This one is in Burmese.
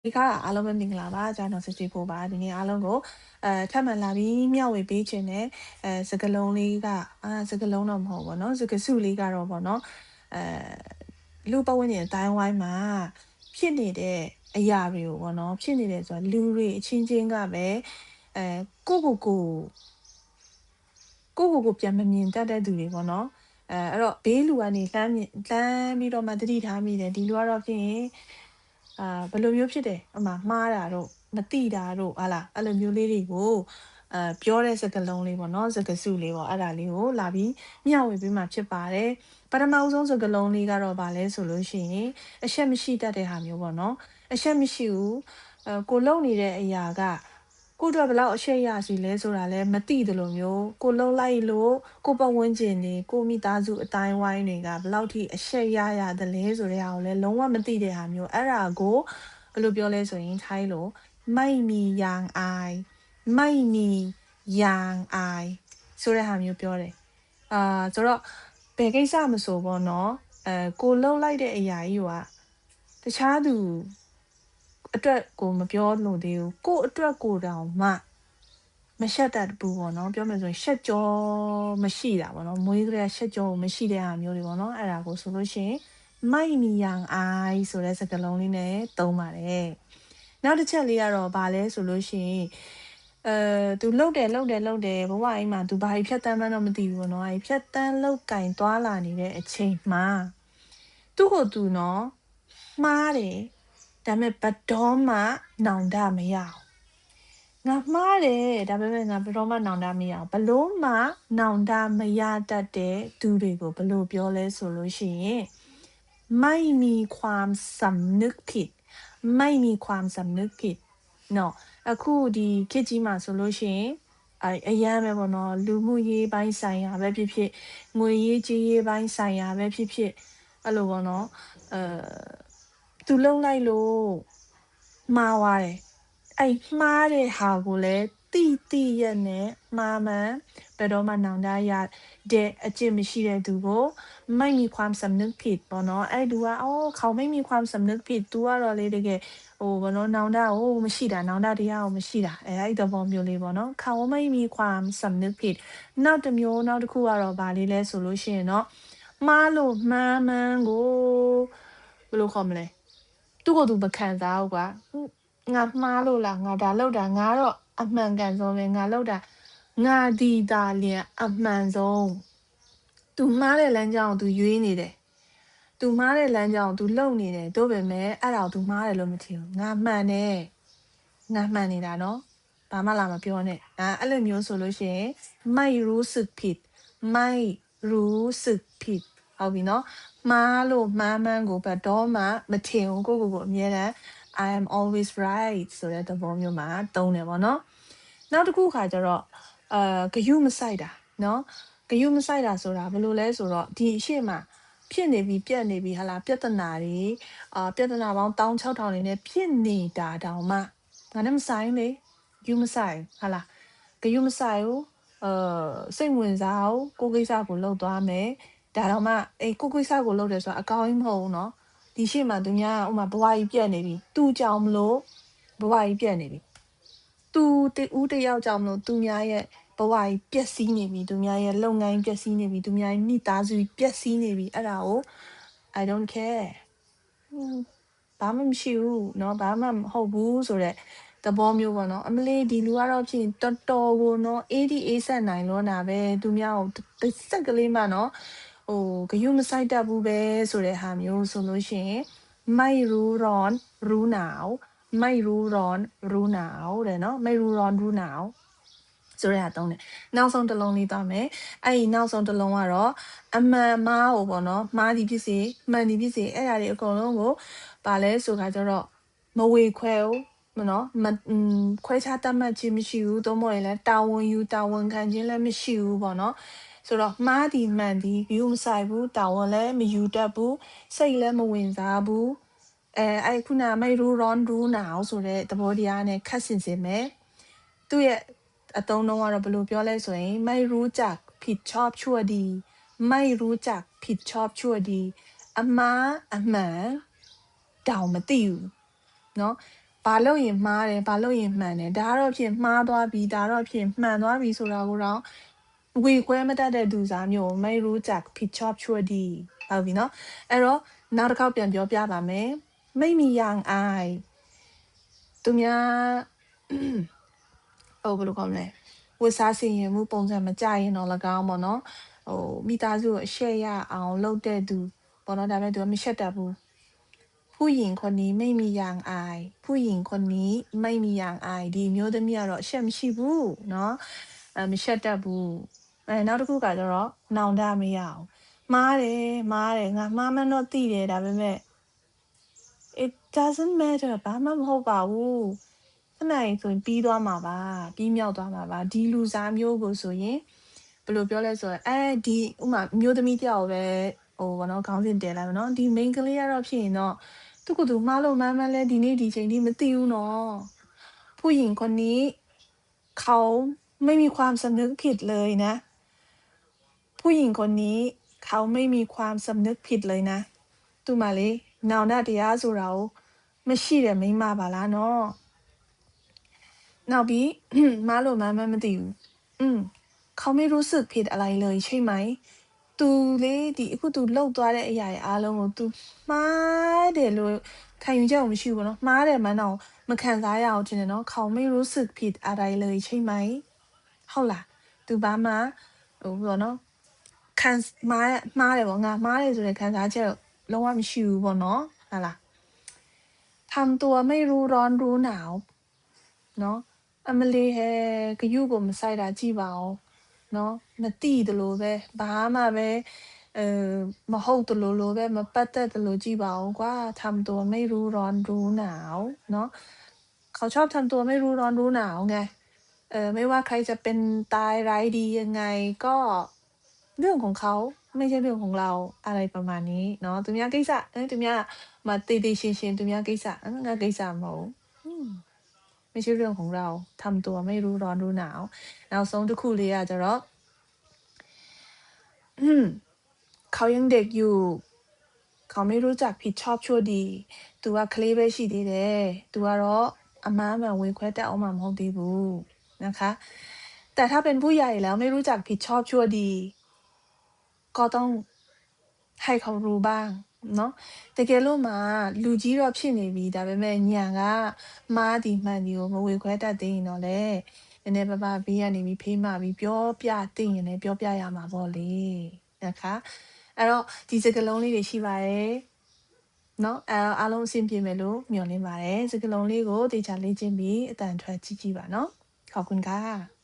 ဒီခါအားလုံးပဲမင်္ဂလာပါကျွန်တော်64ပါဒီနေ့အားလုံးကိုထပ်မံလာပြီးမျှဝေပေးခြင်းနဲ့စကလုံးလေးကစကလုံးတော့မဟုတ်ဘောเนาะစကစုလေးကတော့ဘောเนาะအဲလူပတ်ဝန်းကျင်အတိုင်းဝိုင်းမှာဖြစ်နေတဲ့အရာတွေကိုဘောเนาะဖြစ်နေတယ်ဆိုတာလူတွေအချင်းချင်းကပဲကိုကိုပြန်မမြင်တတ်တဲ့သူတွေပေါ့နော်အဲ့တော့ဘေးလူကနေလှမ်းပြီးတော့မှတတိထားမိတယ်ဒီလူကတော့ဖြစ်ရင်ဘယ်လိုမျိုးဖြစ်တယ်အမှမှားတာတို့မတိတာတို့ဟာလားအဲ့လိုမျိုးလေးတွေကိုပြောတဲ့စကားလုံးလေးပေါ့နော်စကားစုလေးပေါ့အဲ့ဒါလေးကိုလာပြီးမျှဝေပေးမှဖြစ်ပါတယ်ပထမအဆုံးစကားလုံးလေးကတော့ဗာလဲဆိုလို့ရှိရင်အရှက်မရှိတတ်တဲ့ဟာမျိုးပေါ့နော်အရှက်မရှိဘူးကိုလုံနေတဲ့အရာကကိုတို့ဘယ်လောက်အရှက်ရစီလဲဆိုတာလဲမသိတယ်လို့မျိုးကိုလုံလိုက်လို့ကိုပတ်ဝန်းကျင်တွေကိုမိသားစုအတိုင်းဝိုင်းတွေကဘယ်လောက်ထိအရှက်ရတယ်လဲဆိုတဲ့ဟာကိုလဲလုံးဝမသိတဲ့ဟာမျိုးအဲ့ဒါကိုဘယ်လိုပြောလဲဆိုရင်ထိုင်းလို့မိုက်မီယန်အိုင်မိုက်မီယန်အိုင်ဆိုတဲ့ဟာမျိုးပြောတယ်ဆိုတော့ဘယ်ကိစ္စမဆိုပေါ့နော်ကိုလုံလိုက်တဲ့အရာကြီးကတခြားသူအတွက်ကိုမပြောလို့သေးဘူးကိုအတွက်ကိုတောင်မှမရှက်တတ်ဘူးပေါ့နော်ပြောမယ်ဆိုရင်ရှက်ကြောမရှိတာပေါ့နော်မွေးကလေးရှက်ကြောမရှိတဲ့ဟာမျိုးတွေပေါ့နော်အဲ့ဒါကိုဆိုလို့ရှိရင်မိုက်မီယန်အိုင်ဆိုတဲ့စကားလုံးလေးနဲ့သုံးပါတယ်နောက်တစ်ချက်လေးကတော့ဗာလဲဆိုလို့ရှိရင်သူလှုပ်တယ်ဘဝအိမ်မှာသူဘာဖြတ်တန်းမှန်းတော့မသိဘူးပေါ့နော်အဲ့ဖြတ်တန်းလောက်ကင်သွားလာနေတဲ့အချိန်မှာသူ့ကိုသူနော်မှားတယ်ဒါပေမဲ့ဘတော်မှနောင်တမရအောင်ငါမှားတယ်ဒါပေမဲ့ငါဘတော်မှနောင်တမရအောင်ဘလို့မှနောင်တမရတတ်တဲ့သူတွေကိုဘလို့ပြောလဲဆိုလို့ရှိရင်ไม่มีความสำนึกผิดไม่มีความสำนึกผิดเนาะအခုဒီခေတ်ကြီးမှာဆိုလို့ရှိရင်အရန်ပဲပေါ့နော်လူမှုရေးပိုင်းဆိုင်ရာပဲဖြစ်ဖြစ်ငွေရေးကြေးရေးပိုင်းဆိုင်ရာပဲဖြစ်ဖြစ်အဲ့လိုပေါ့နော်သူလုံလိုက်လို့မှားသွားတယ်အဲ့မှားတဲ့ဟာကိုလည်းတိရက်နဲ့မှားမှန်ဘယ်တော့မှနောင်တရတဲ့အကျင့်မရှိတဲ့သူကိုไม่มีความสำนึกผิดပေါ့နော်အဲ့သူကเขาไม่มีความสำนึกผิด तू ကတော့လေတကယ်ဘောနော်နောင်တကိုမရှိတာနောင်တတရားကိုမရှိတာအဲ့သဘောမျိုးလေးပေါ့နော်เขาไม่มีความสำนึกผิดနောက်တစ်ခုကတော့ဗာလေးလဲဆိုလို့ရှိရင်တော့မှားလို့မှားမှန်းကိုဘယ်လိုခေါ်မလဲသူ့ကိုယ်သူမခံစားဘူးကွာငါမှားလို့လားငါဒါလောက်တာငါတော့အမှန်ကန်ဆုံးပဲငါလောက်တာငါဒီတာလျင်အမှန်ဆုံး तू မှားတဲ့လမ်းကြောင်း तू ရွေးနေတယ် तू မှားတဲ့လမ်းကြောင်း तू လှုပ်နေတယ်တို့ပဲမဲ့အဲ့ဒါကို तू မှားတယ်လို့မထင်ဘူးငါမှန်တယ်ငါမှန်နေတာနော်ဘာမှလာမပြောနဲ့အဲ့လိုမျိုးဆိုလို့ရှိရင်ไม่รู้สึกผิดไม่รู้สึกผิดဟုတ်ပြီနော်မှားလို့မှားမှန်းကိုဘတ်တော့မှမထင်ဘူးကိုအမြဲတမ်း I am always right ဆိုတဲ့သဘောမျိုးမှာသုံးတယ်ပေါ့နော်နောက်တစ်ခုခါကျတော့ဂယုမဆိုင်တာနော်ဂယုမဆိုင်တာဆိုတာဘယ်လိုလဲဆိုတော့ဒီအရှိမဖြစ်နေပြီပြက်နေပြီဟာလားပြဿနာတွေပြဿနာပေါင်း16000နေနဲ့ဖြစ်နေတာတောင်မှငါနဲ့မဆိုင်လေဂယုမဆိုင်ဟာလားဂယုမဆိုင်ဘူးစိတ်ဝင်စားအောင်ကိုကိစ္စကိုလုပ်သွားမယ်ဒါတော့မှကိုကိစ္စကိုလုပ်တယ်ဆိုတာအကောင်းကြီးမဟုတ်ဘူးเนาะဒီရှိမှသူများဥမာဘဝကြီးပြက်နေပြီသူ့ကြောင့်မလို့ဘဝကြီးပြက်နေပြီသူတူတယောက်ကြောင့်မလို့သူများရဲ့ဘဝကြီးပျက်စီးနေပြီသူများရဲ့လုပ်ငန်းပျက်စီးနေပြီသူများရဲ့မိသားစုပျက်စီးနေပြီအဲ့ဒါကို I don't care ဘာမှမရှိဘူးเนาะဘာမှမဟုတ်ဘူးဆိုတော့သဘောမျိုးပေါ့နော်အမလေးဒီလူကတော့ဖြစ်တော်တော်ကိုနော်အေးဆက်နိုင်လို့နာပဲသူများကိုတစ်စက်ကလေးမှနော်ဂယုမဆိုင်တတ်ဘူးပဲဆိုတဲ့ဟာမျိုးဆိုလို့ရှိရင်ไม่รู้ร้อนรู้หนาวไม่รู้ร้อนรู้หนาวတဲ့နော်ไม่รู้ร้อนรู้หนาวဆိုရတော့တယ်နောက်ဆုံးတစ်လုံးလေးသွားမယ်အဲ့ဒီနောက်ဆုံးတစ်လုံးကတော့အမှန်မှားကိုပေါ့နော်မှားသည်ဖြစ်စေမှန်သည်ဖြစ်စေအဲ့ဒါတွေအကုန်လုံးကိုဗာလဲဆိုခါကျတော့မဝေခွဲဘူးမနော်ခွဲခြားတတ်မှတ်ခြင်းမရှိဘူးသို့မဟုတ်ရင်လည်းတာဝန်ယူတာဝန်ခံခြင်းလည်းမရှိဘူးပေါ့နော်ဆိုတော့မှားသည်မှန်သည် view မဆိုင်ဘူးတာဝန်လည်းမယူတတ်ဘူးစိတ်လည်းမဝင်စားဘူးအဲ့ခုနไม่รู้ร้อนรู้หนาวဆိုတဲ့သဘောတရားနဲ့ခတ်ဆင်စေမယ်သူ့ရဲ့အတုံးတော့ကတော့ဘယ်လိုပြောလဲဆိုရင်ไม่รู้จักผิดชอบชั่วดีไม่รู้จักผิดชอบชั่วดีအမှားအမှန်တောင်မသိဘူးเนาะ ဘာလို့ရင်မှားတယ်ဘာလို့ရင်မှန်တယ်ဒါတော့ဖြစ်မှားသွားပြီဒါတော့ဖြစ်မှန်သွားပြီဆိုတာကိုတော့ဝေခွဲမတတ်တဲ့သူစားမျိုးไม่รู้จักผิดชอบชั่วดีဟုတ်ပြီနော်အဲ့တော့နောက်တစ်ခေါက်ပြန်ပြောပြပါမယ်ไม่มียางอายသူများဘယ်လိုကောင်းလဲဝတ်စားစင်ရင်မှုပုံစံမကြရင်တော့၎င်းပေါ့နော်မိသားစုကိုအရှက်ရအောင်လုပ်တဲ့သူပေါ့နော်ဒါပေမဲ့သူကမရှက်တတ်ဘူးผู้หญิงคนนี้ไม่มียางอายผู้หญิงคนนี้ไม่มียางอายဒီမျိုးသမီးကတော့အရှက်မရှိဘူးเนาะမရှက်တတ်ဘူးနောက်တစ်ခုကကျတော့နောင်တမရအောင်မားတယ်ငါမှားမှန်းတော့သိတယ်ဒါပေမဲ့ it doesn't matter ဘာမှမဟုတ်ပါဘူးခဏရင်ဆိုရင်ပြီးသွားမှာပါပြီးမြောက်သွားမှာပါဒီလူစားမျိုးကိုဆိုရင်ဘယ်လိုပြောလဲဆိုတော့ဒီဥမာမျိုးသမီးတယောက်ပဲဘောနော်ခေါင်းစဉ်တင်လိုက်ပါနော်ဒီ main ကလေးကတော့ဖြစ်ရင်တော့သူကသူမှားလို့မှန်းမှန်းလဲဒီနေ့ဒီချိန်ထိမသိဘူးနော်ผู้หญิงคนนี้เขาไม่มีความสำนึกผิดเลยนะผู้หญิงคนนี้เขาไม่มีความสำนึกผิดเลยนะသူမလေးနောင်တတရားဆိုတာကိုမရှိတယ်မိမပါလားနော်နောက်ပြီးမားလို့မှန်းမသိဘူးเขาไม่รู้สึกผิดอะไรเลยใช่ไหมသူလေဒီအခုသူလှုပ်သွားတဲ့အရာတွေအားလုံးကိုသူမှားတယ်လို့ခံယူချက်မရှိဘူးပေါ့နော်မှားတယ်မှန်းတော့မခံစားရအောင်တင်တယ်နော်เขาไม่รู้สึกผิดอะไรเลยใช่ไหมဟုတ်လားသူဘာမှပေါ့နော်ခံမှားတယ်ပေါ့ငါမှားတယ်ဆိုတဲ့ခံစားချက်လုံးဝမရှိဘူးပေါ့နော်ဟာလားทำตัวไม่รู้ร้อนรู้หนาวเนาะအမလီဟဲဂယုကိုမဆိုင်တာကြည့်ပါဦးเนาะမတိတလို့ပဲဘာမှပဲမဟုတ်တလို့လိုပဲမပတ်သက်တလို့ကြည့်ပါဦးကွာทำตัวไม่รู้ร้อนรู้หนาวเนาะเขาชอบทำตัวไม่รู้ร้อนรู้หนาวไงไม่ว่าใครจะเป็นตายร้ายดียังไงก็เรื่องของเขาไม่ใช่เรื่องของเราอะไรประมาณนี้เนาะသူများကိစ္စသူများမတေးသေးရှင်းရှင်းသူများကိစ္စငါကိစ္စမဟုတ်ไม่ใช่เรื่องของเราทำตัวไม่รู้ร้อนรู้หนาวနောက်ဆုံးတစ်ခုလေးကကျတော့เขายังเด็กอยู่เขาไม่รู้จักผิดชอบชั่วดีသူကကလေးပဲရှိသေးတယ်သူကတော့အမှားမှန်ဝင်ခွဲတတ်အောင်မှမဟုတ်သေးဘူးนะคะแต่ถ้าเป็นผู้ใหญ่แล้วไม่รู้จักผิดชอบชั่วดีก็ต้องให้เขารู้บ้างเนาะတကယ်လို့မှလူကြီးတော့ဖြစ်နေပြီဒါပေမဲ့ညာကမားဒီမှန်ဒီကိုမဝေခွဲတတ်သေးရင်တော့လေနည်းနည်းပါးပါးဘေးကနေပြီးဖေးမှပြီးပြောပြသိရင်လည်းပြောပြရမှာပေါ့လေนะคะအဲ့တော့ဒီစကားလုံးလေးတွေရှိပါတယ်เนาะအားလုံးအဆင်ပြေမယ်လို့မျှော်လင့်ပါတယ်စကားလုံးလေးကိုတေချာလေ့ကျင့်ပြီးအတန်ထွက်ကြည့်ကြည့်ပါเนาะขอบคุณค่ะ